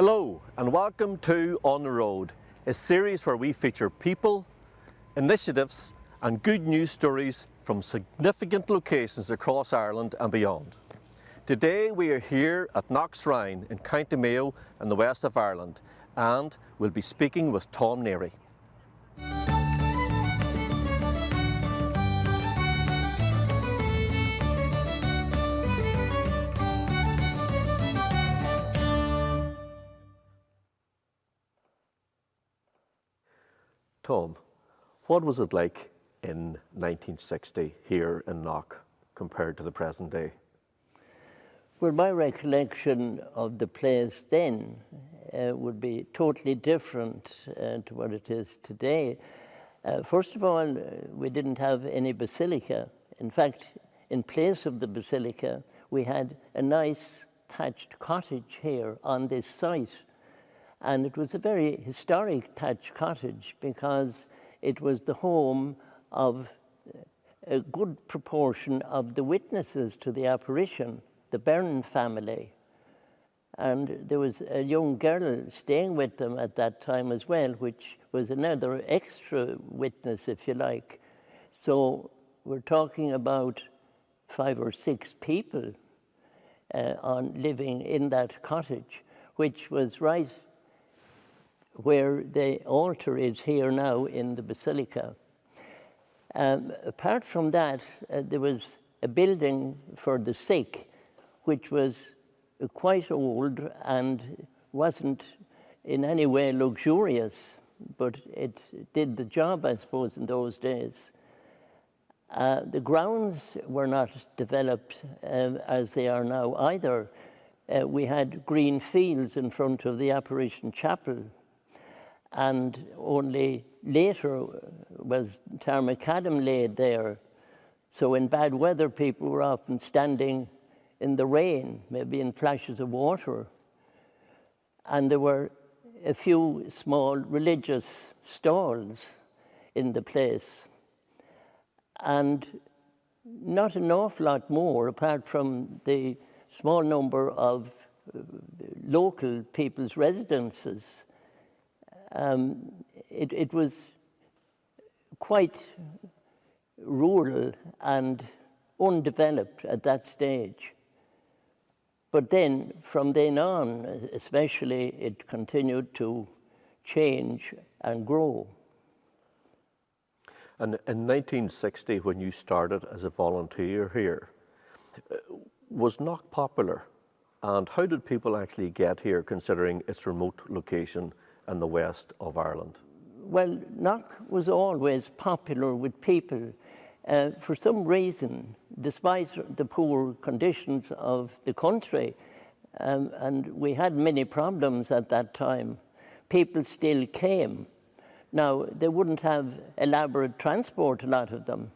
Hello and welcome to On the Road, a series where we feature people, initiatives and good news stories from significant locations across Ireland and beyond. Today we are here at Knocksrine in County Mayo in the west of Ireland, and we'll be speaking with Tom Neary. Tom, what was it like in 1960 here in Knock compared to the present day? Well, my recollection of the place then would be totally different to what it is today. First of all, we didn't have any basilica. In fact, in place of the basilica, we had a nice thatched cottage here on this site. And it was a very historic thatched cottage because it was the home of a good proportion of the witnesses to the apparition, the Byrne family. And there was a young girl staying with them at that time as well, which was another extra witness, if you like. So we're talking about 5 or 6 people living in that cottage, which was right where the altar is here now in the basilica. Apart from that, there was a building for the sick, which was quite old and wasn't in any way luxurious, but it did the job, I suppose, in those days. The grounds were not developed as they are now either. We had green fields in front of the Apparition Chapel, and only later was Tarmacadam laid there. So in bad weather, people were often standing in the rain, maybe in flashes of water. And there were a few small religious stalls in the place. And not an awful lot more, apart from the small number of local people's residences. It was quite rural and undeveloped at that stage. But then, from then on, especially, it continued to change and grow. And in 1960, when you started as a volunteer here, was Knock popular? And how did people actually get here, considering its remote location in the west of Ireland? Well, Knock was always popular with people. For some reason, despite the poor conditions of the country, and we had many problems at that time, people still came. Now, they wouldn't have elaborate transport, a lot of them.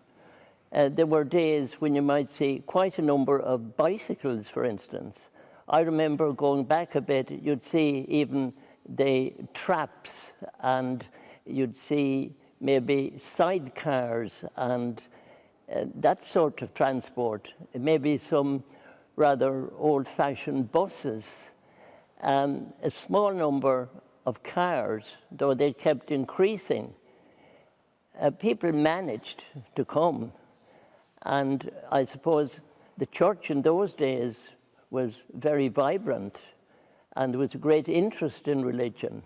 There were days when you might see quite a number of bicycles, for instance. I remember going back a bit, you'd see even the traps, and you'd see maybe sidecars and that sort of transport, maybe some rather old-fashioned buses, a small number of cars, though they kept increasing. People managed to come, and I suppose the church in those days was very vibrant, and there was a great interest in religion.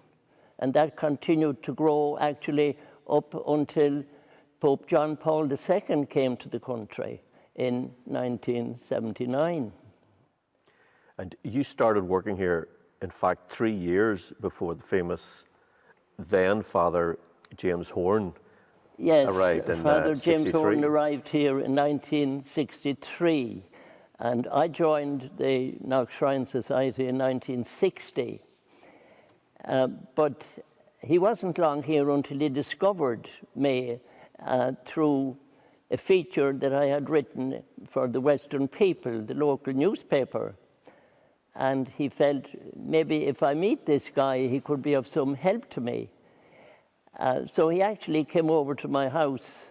And that continued to grow actually up until Pope John Paul II came to the country in 1979. And you started working here, in fact, 3 years before the famous then Father James Horn arrived in Father James 63. Horn arrived here in 1963. And I joined the Knocksrine Society in 1960. But he wasn't long here until he discovered me through a feature that I had written for the Western People, the local newspaper. And he felt maybe if I meet this guy, he could be of some help to me. So he actually came over to my house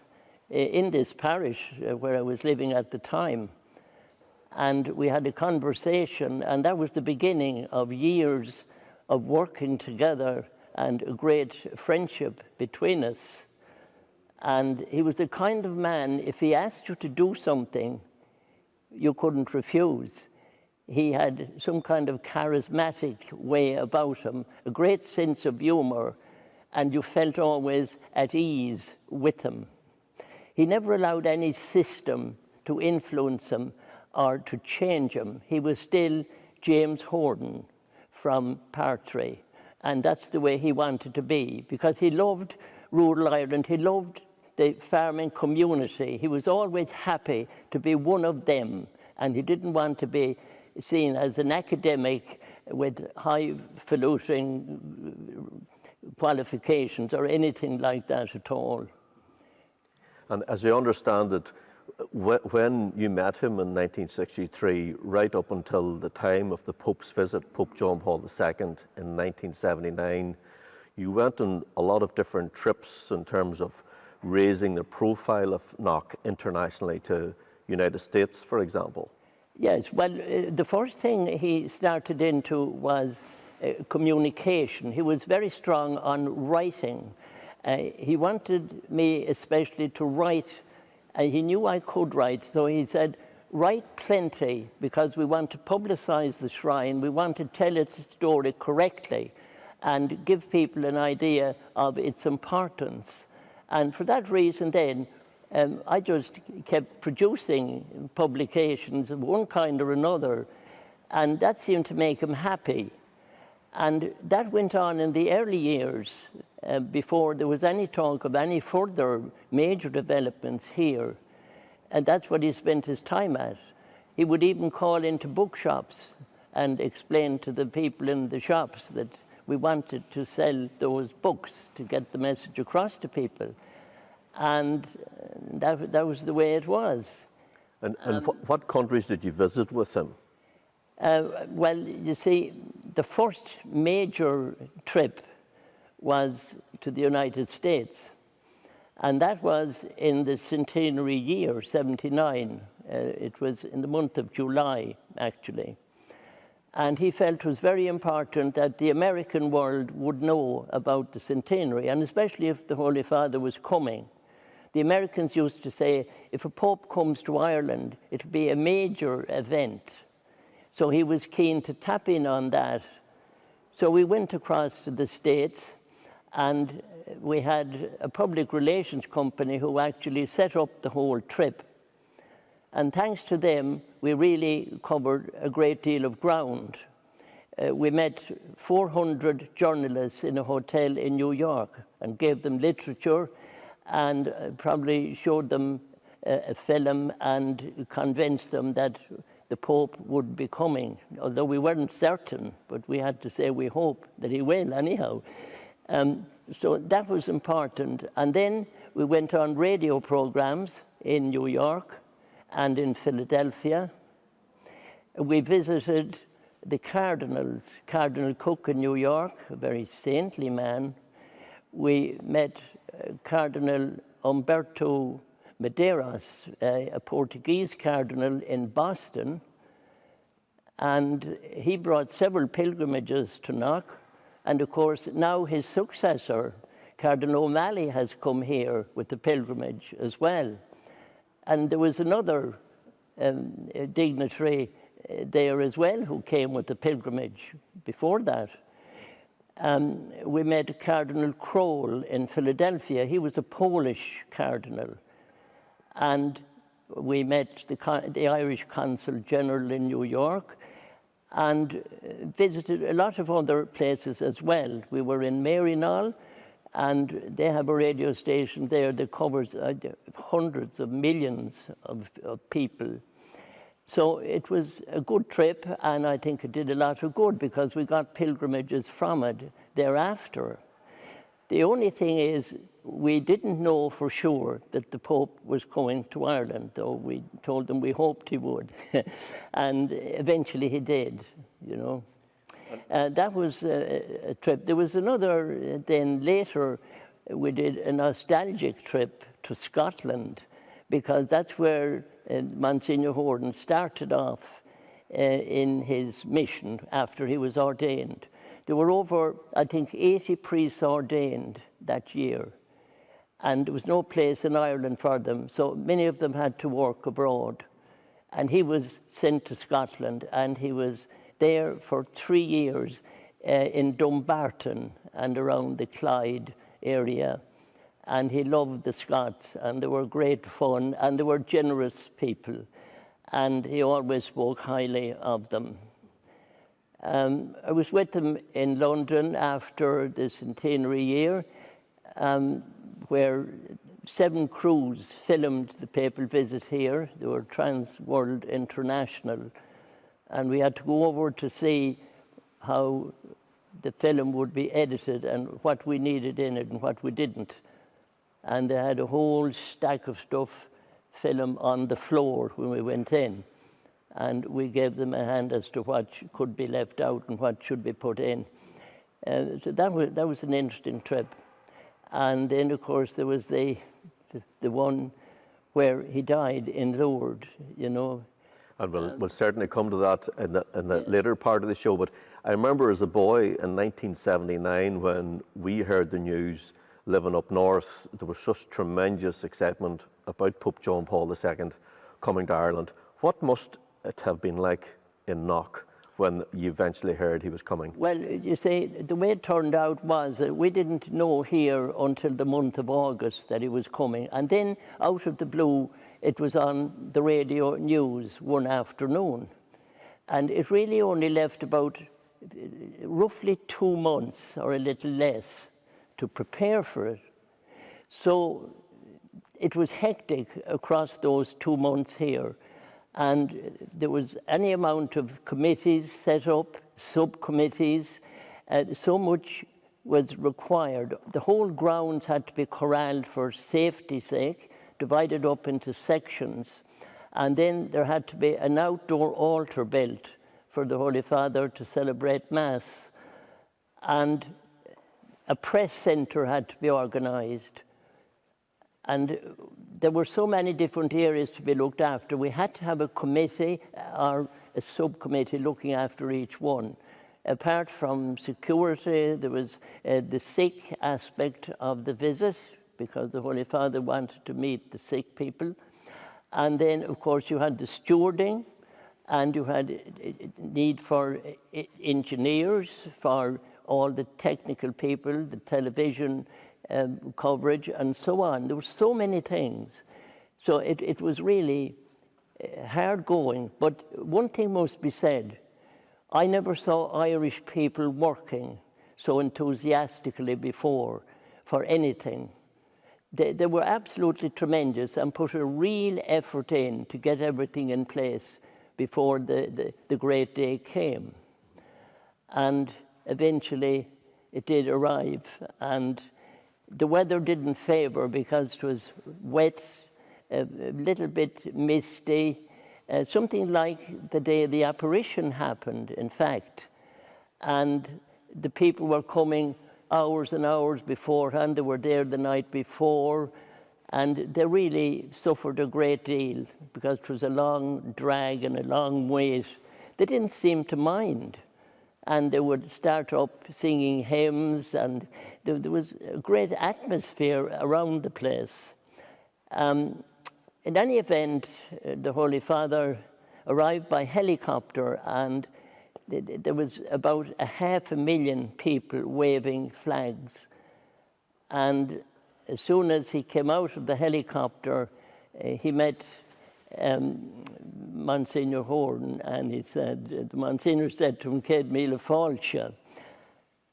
in this parish where I was living at the time. And we had a conversation, and that was the beginning of years of working together and a great friendship between us. And he was the kind of man, if he asked you to do something, you couldn't refuse. He had some kind of charismatic way about him, a great sense of humor, and you felt always at ease with him. He never allowed any system to influence him or to change him. He was still James Horden from Partray, and that's the way he wanted to be, because he loved rural Ireland. He loved the farming community. He was always happy to be one of them, and he didn't want to be seen as an academic with highfalutin qualifications or anything like that at all. And as I understand it, when you met him in 1963, right up until the time of the Pope's visit, Pope John Paul II in 1979, you went on a lot of different trips in terms of raising the profile of Knock internationally to United States, for example. Yes, well, the first thing he started into was communication. He was very strong on writing. He wanted me especially to write. He knew I could write, so he said, write plenty, because we want to publicize the shrine. We want to tell its story correctly and give people an idea of its importance. And for that reason then, I just kept producing publications of one kind or another, and that seemed to make him happy. And that went on in the early years, before there was any talk of any further major developments here. And that's what he spent his time at. He would even call into bookshops and explain to the people in the shops that we wanted to sell those books to get the message across to people. And that was the way it was. And what countries did you visit with him? Well, you see, the first major trip was to the United States. And that was in the centenary year, 79. It was in the month of July, actually. And he felt it was very important that the American world would know about the centenary, and especially if the Holy Father was coming. The Americans used to say, if a pope comes to Ireland, it'll be a major event. So he was keen to tap in on that. So we went across to the States, and we had a public relations company who actually set up the whole trip. And thanks to them, we really covered a great deal of ground. We met 400 journalists in a hotel in New York and gave them literature and probably showed them a film and convinced them that the Pope would be coming, although we weren't certain, but we had to say we hope that he will anyhow. So that was important. And then we went on radio programs in New York and in Philadelphia. We visited the cardinals, Cardinal Cook in New York, a very saintly man. We met Cardinal Umberto Medeiros, a Portuguese cardinal in Boston, and he brought several pilgrimages to Knock. And of course, now his successor, Cardinal O'Malley, has come here with the pilgrimage as well. And there was another dignitary there as well who came with the pilgrimage before that. We met Cardinal Kroll in Philadelphia. He was a Polish cardinal. And we met the Irish Consul General in New York and visited a lot of other places as well. We were in Marynall, and they have a radio station there that covers hundreds of millions of people. So it was a good trip, and I think it did a lot of good because we got pilgrimages from it thereafter. The only thing is, we didn't know for sure that the Pope was coming to Ireland, though we told them we hoped he would. And eventually he did, you know. That was a trip. There was another, then later, we did a nostalgic trip to Scotland, because that's where Monsignor Horden started off in his mission after he was ordained. There were over, I think, 80 priests ordained that year. And there was no place in Ireland for them, so many of them had to work abroad. And he was sent to Scotland, and he was there for 3 years in Dumbarton and around the Clyde area. And he loved the Scots, and they were great fun, and they were generous people. And he always spoke highly of them. I was with him in London after the centenary year, where 7 crews filmed the papal visit here. They were Trans-World International. And we had to go over to see how the film would be edited and what we needed in it and what we didn't. And they had a whole stack of stuff film on the floor when we went in. And we gave them a hand as to what could be left out and what should be put in. So that was an interesting trip. And then, of course, there was the one where he died in Lourdes, you know. And we'll certainly come to that in the later part of the show. But I remember as a boy in 1979 when we heard the news living up north, there was such tremendous excitement about Pope John Paul II coming to Ireland. What must it have been like in Knock when you eventually heard he was coming? Well, you see, the way it turned out was that we didn't know here until the month of August that he was coming. And then, out of the blue, it was on the radio news one afternoon. And it really only left about roughly 2 months or a little less to prepare for it. So it was hectic across those 2 months here. And there was any amount of committees set up, subcommittees, so much was required. The whole grounds had to be corralled for safety's sake, divided up into sections. And then there had to be an outdoor altar built for the Holy Father to celebrate Mass. And a press centre had to be organised. And there were so many different areas to be looked after. We had to have a committee or a subcommittee looking after each one. Apart from security, there was the sick aspect of the visit, because the Holy Father wanted to meet the sick people. And then, of course, you had the stewarding, and you had need for engineers, for all the technical people, the television coverage, and so on. There were so many things. So it was really hard going. But one thing must be said. I never saw Irish people working so enthusiastically before for anything. They were absolutely tremendous and put a real effort in to get everything in place before the great day came. And eventually it did arrive, and the weather didn't favor because it was wet, a little bit misty, something like the day the apparition happened, in fact. And the people were coming hours and hours beforehand. They were there the night before, and they really suffered a great deal because it was a long drag and a long wait. They didn't seem to mind. And they would start up singing hymns, and there was a great atmosphere around the place. In any event, the Holy Father arrived by helicopter, and there was about 500,000 people waving flags. And as soon as he came out of the helicopter, he met Monsignor Horn, and he said, the Monsignor said to him, "Céad míle fáilte,"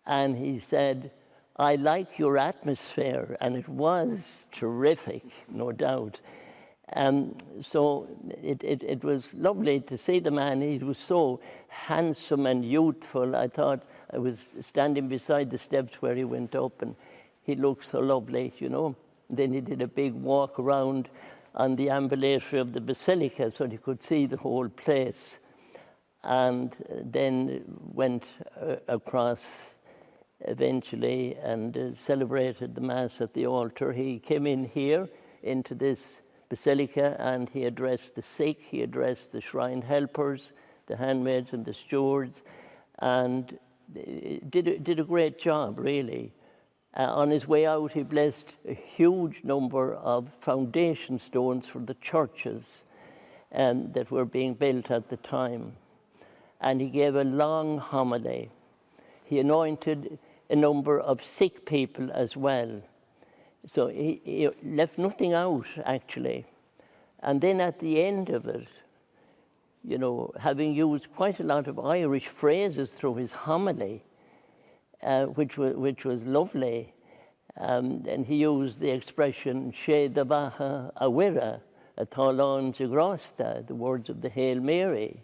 and he said, "I like your atmosphere," and it was terrific, no doubt. So it was lovely to see the man. He was so handsome and youthful. I thought I was standing beside the steps where he went up, and he looked so lovely, you know. Then he did a big walk around on the ambulatory of the basilica so he could see the whole place, and then went across eventually and celebrated the Mass at the altar. He came in here into this basilica, and he addressed the sick, he addressed the shrine helpers, the handmaids and the stewards, and did a great job, really. On his way out, he blessed a huge number of foundation stones for the churches that were being built at the time. And he gave a long homily. He anointed a number of sick people as well. So he left nothing out, actually. And then at the end of it, you know, having used quite a lot of Irish phrases through his homily, which was lovely. And he used the expression, She da baha awira, a thalon jigrasta, the words of the Hail Mary,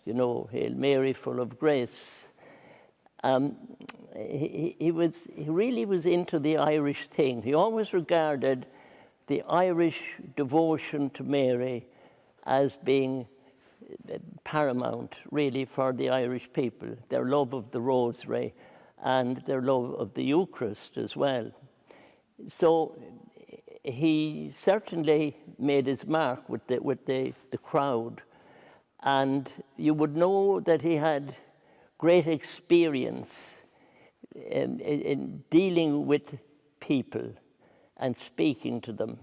you know, Hail Mary, full of grace. He really was into the Irish thing. He always regarded the Irish devotion to Mary as being paramount, really, for the Irish people, their love of the Rosary and their love of the Eucharist as well. So he certainly made his mark with the crowd, and you would know that he had great experience in dealing with people and speaking to them,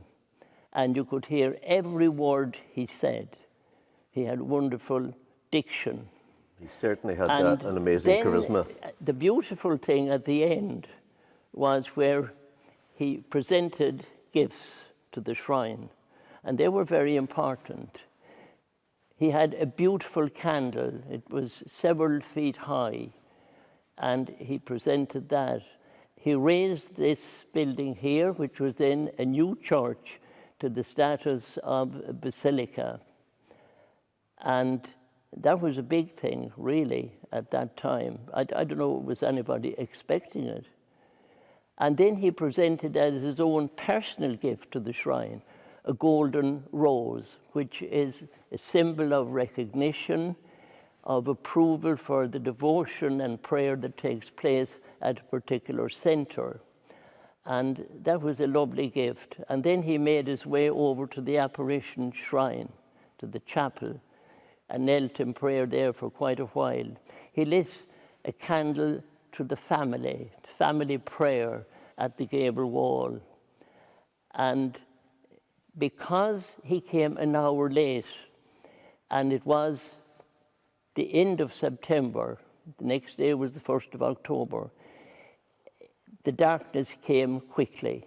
and you could hear every word he said. He had wonderful diction. He certainly had an amazing charisma. The beautiful thing at the end was where he presented gifts to the shrine, and they were very important. He had a beautiful candle. It was several feet high, and he presented that. He raised this building here, which was then a new church, to the status of a basilica. And that was a big thing, really, at that time. I don't know, was anybody expecting it? And then he presented as his own personal gift to the shrine, a golden rose, which is a symbol of recognition, of approval for the devotion and prayer that takes place at a particular center. And that was a lovely gift. And then he made his way over to the apparition shrine, to the chapel, and knelt in prayer there for quite a while. He lit a candle to the family prayer at the gable wall. And because he came an hour late, and it was the end of September, the next day was the 1st of October, the darkness came quickly,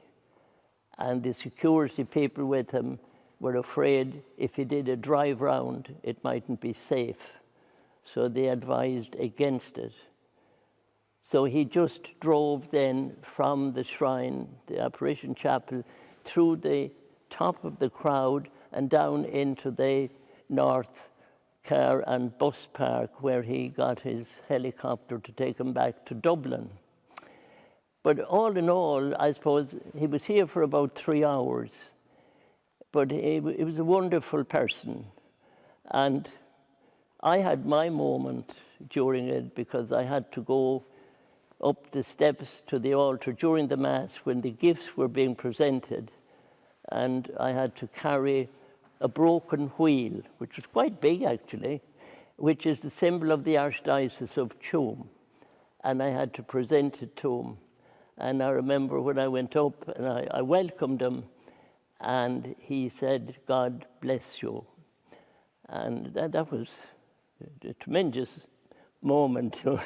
and the security people with him were afraid if he did a drive round, it mightn't be safe. So they advised against it. So he just drove then from the shrine, the apparition chapel, through the top of the crowd and down into the north car and bus park, where he got his helicopter to take him back to Dublin. But all in all, I suppose he was here for about 3 hours. But he was a wonderful person. And I had my moment during it, because I had to go up the steps to the altar during the Mass when the gifts were being presented. And I had to carry a broken wheel, which was quite big actually, which is the symbol of the Archdiocese of Tuam. And I had to present it to him. And I remember when I went up and I welcomed him, and he said, "God bless you." And that was a tremendous moment to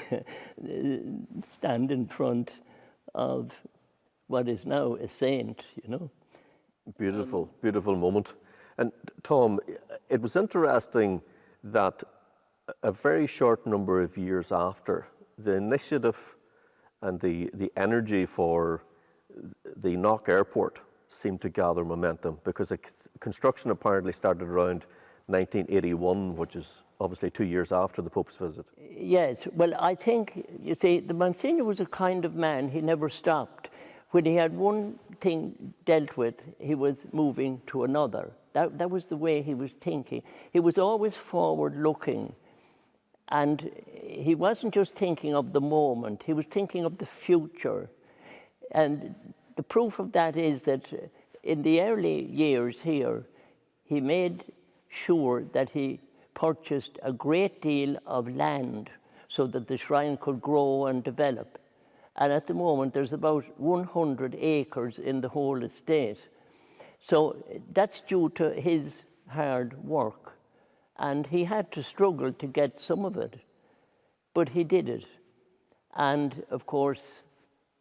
stand in front of what is now a saint, you know. Beautiful, beautiful moment. And Tom, it was interesting that a very short number of years after, the initiative and the energy for the Knock Airport seemed to gather momentum, because construction apparently started around 1981, which is obviously 2 years after the Pope's visit. Yes, well, I think, you see, the Monsignor was a kind of man, he never stopped. When he had one thing dealt with, he was moving to another. That was the way he was thinking. He was always forward-looking, and he wasn't just thinking of the moment, he was thinking of the future. And the proof of that is that in the early years here, he made sure that he purchased a great deal of land so that the shrine could grow and develop. And at the moment, there's about 100 acres in the whole estate. So that's due to his hard work. And he had to struggle to get some of it, but he did it. And of course,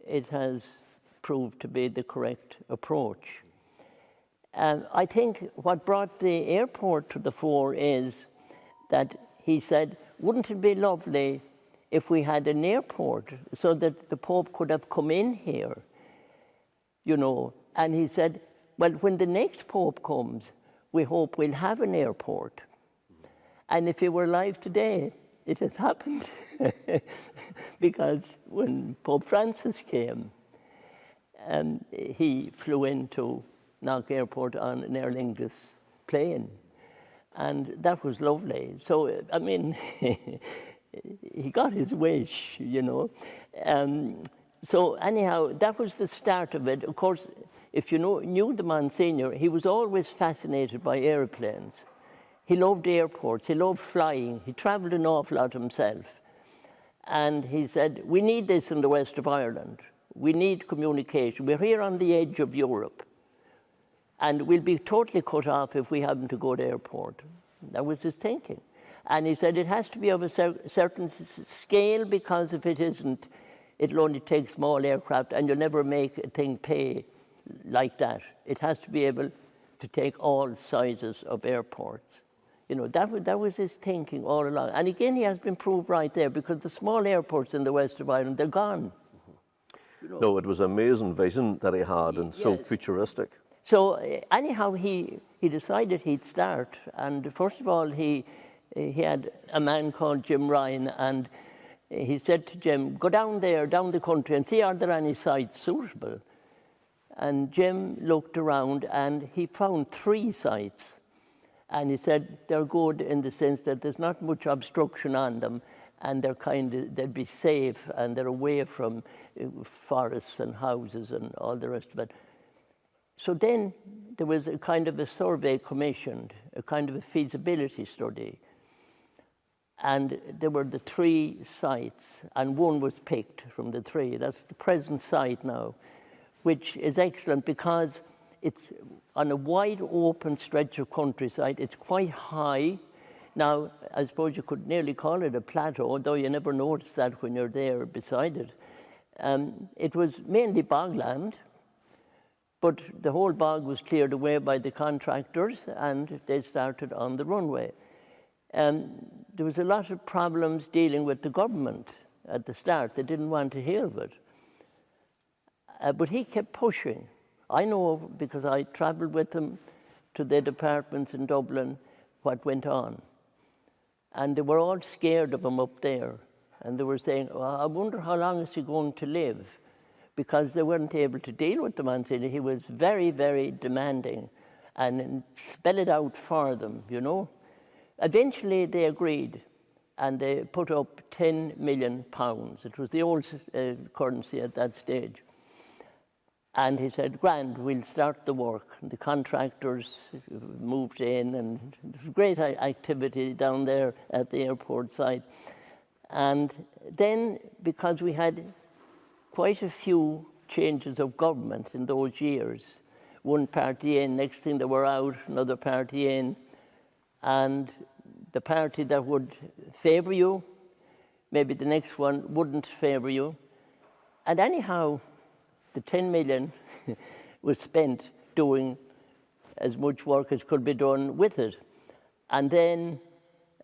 it has proved to be the correct approach. And I think what brought the airport to the fore is that he said, wouldn't it be lovely if we had an airport so that the Pope could have come in here, you know? And he said, well, when the next Pope comes, we hope we'll have an airport. And if he were alive today, it has happened. Because when Pope Francis came, he flew into Knock Airport on an Aer Lingus plane. And that was lovely. So, I mean, he got his wish, you know. So anyhow, that was the start of it. Of course, if you knew the Monsignor, he was always fascinated by airplanes. He loved airports, he loved flying. He traveled an awful lot himself. And he said, we need this in the west of Ireland. We need communication. We're here on the edge of Europe. And we'll be totally cut off if we happen to go to airport. That was his thinking. And he said it has to be of a certain scale, because if it isn't, it'll only take small aircraft and you'll never make a thing pay like that. It has to be able to take all sizes of airports. You know, that was his thinking all along. And again, he has been proved right there, because the small airports in the west of Ireland, they're gone. You know? No, it was an amazing vision that he had, and so Yes. futuristic. So anyhow, he decided he'd start. And first of all, he had a man called Jim Ryan, and he said to Jim, go down there, down the country, and see are there any sites suitable. And Jim looked around and he found 3 sites. And he said they're good in the sense that there's not much obstruction on them, and they'd be safe, and they're away from forests and houses and all the rest of it. So then there was a kind of a survey commissioned, a kind of a feasibility study. And there were the 3 sites, and one was picked from the 3. That's the present site now, which is excellent because it's on a wide open stretch of countryside. It's quite high. Now, I suppose you could nearly call it a plateau, though you never notice that when you're there beside it. It was mainly bogland, but the whole bog was cleared away by the contractors, and they started on the runway. There was a lot of problems dealing with the government at the start. They didn't want to hear of it. But he kept pushing. I know, because I traveled with him to the departments in Dublin, what went on. And they were all scared of him up there. And they were saying, well, I wonder how long is he going to live? Because they weren't able to deal with the Monsignor. He was very, very demanding and spell it out for them, you know. Eventually they agreed, and they put up £10 million. It was the old currency at that stage. And he said, grand, we'll start the work. And the contractors moved in, and there was great activity down there at the airport site. And then, because we had quite a few changes of government in those years, one party in, next thing they were out, another party in, and the party that would favour you, maybe the next one wouldn't favour you. And anyhow, the 10 million was spent doing as much work as could be done with it. And then,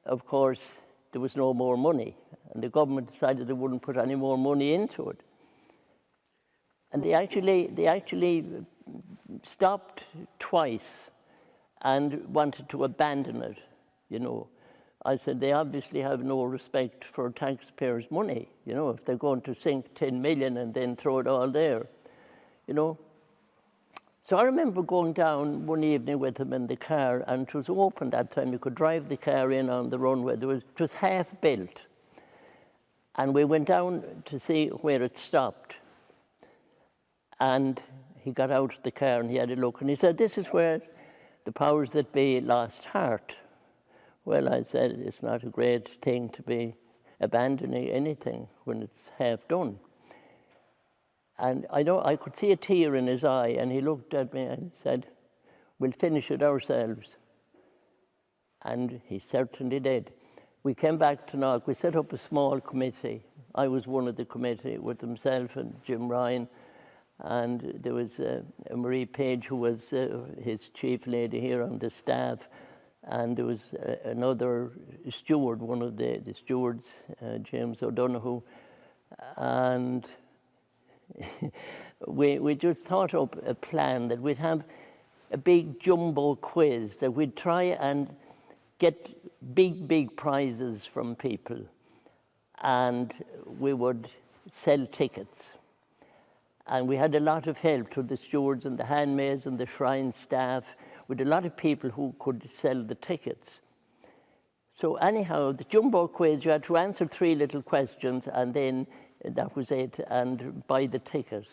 of course, there was no more money. And the government decided they wouldn't put any more money into it. And they actually stopped twice and wanted to abandon it, you know. I said, they obviously have no respect for taxpayers' money, you know, if they're going to sink 10 million and then throw it all there, you know. So I remember going down one evening with him in the car, and it was open that time. You could drive the car in on the runway. It was half built. And we went down to see where it stopped. And he got out of the car and he had a look, and he said, this is where the powers that be lost heart. Well, I said, it's not a great thing to be abandoning anything when it's half done. And I could see a tear in his eye, and he looked at me and said, "We'll finish it ourselves." And he certainly did. We came back to Knock. We set up a small committee. I was one of the committee with himself and Jim Ryan. And there was Marie Page, who was his chief lady here on the staff. And there was another steward, one of the stewards, James O'Donoghue. And we just thought up a plan that we'd have a big jumbo quiz, that we'd try and get big prizes from people, and we would sell tickets. And we had a lot of help through the stewards and the handmaids and the shrine staff, with a lot of people who could sell the tickets. So anyhow, the jumbo quiz, you had to answer 3 little questions, and then that was it, and buy the ticket.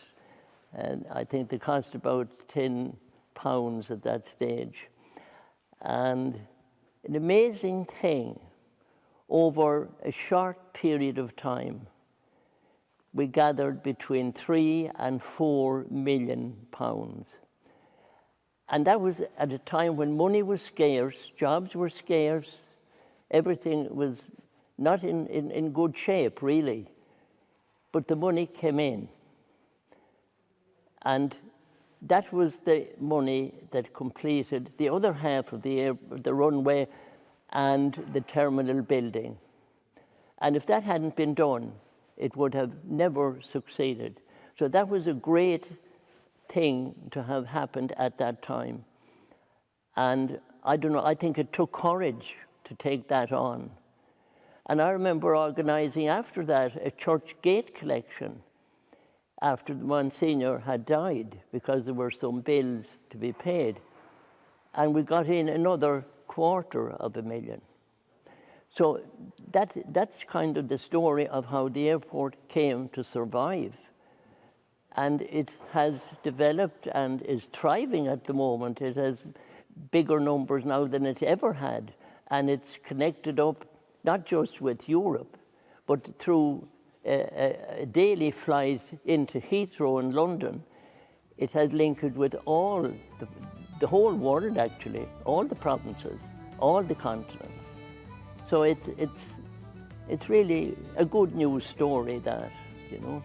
And I think they cost about £10 at that stage. And an amazing thing, over a short period of time, we gathered between 3 and 4 million pounds. And that was at a time when money was scarce, jobs were scarce, everything was not in good shape, really. But the money came in. And that was the money that completed the other half of the runway and the terminal building. And if that hadn't been done, it would have never succeeded. So that was a great thing to have happened at that time. And I don't know, I think it took courage to take that on. And I remember organising after that a church gate collection after Monsignor had died, because there were some bills to be paid. And we got in another $250,000. So that's kind of the story of how the airport came to survive. And it has developed and is thriving at the moment. It has bigger numbers now than it ever had. And it's connected up not just with Europe, but through a daily flight into Heathrow in London. It has linked with all, the whole world actually, all the provinces, all the continents. So it's really a good news story, that, you know.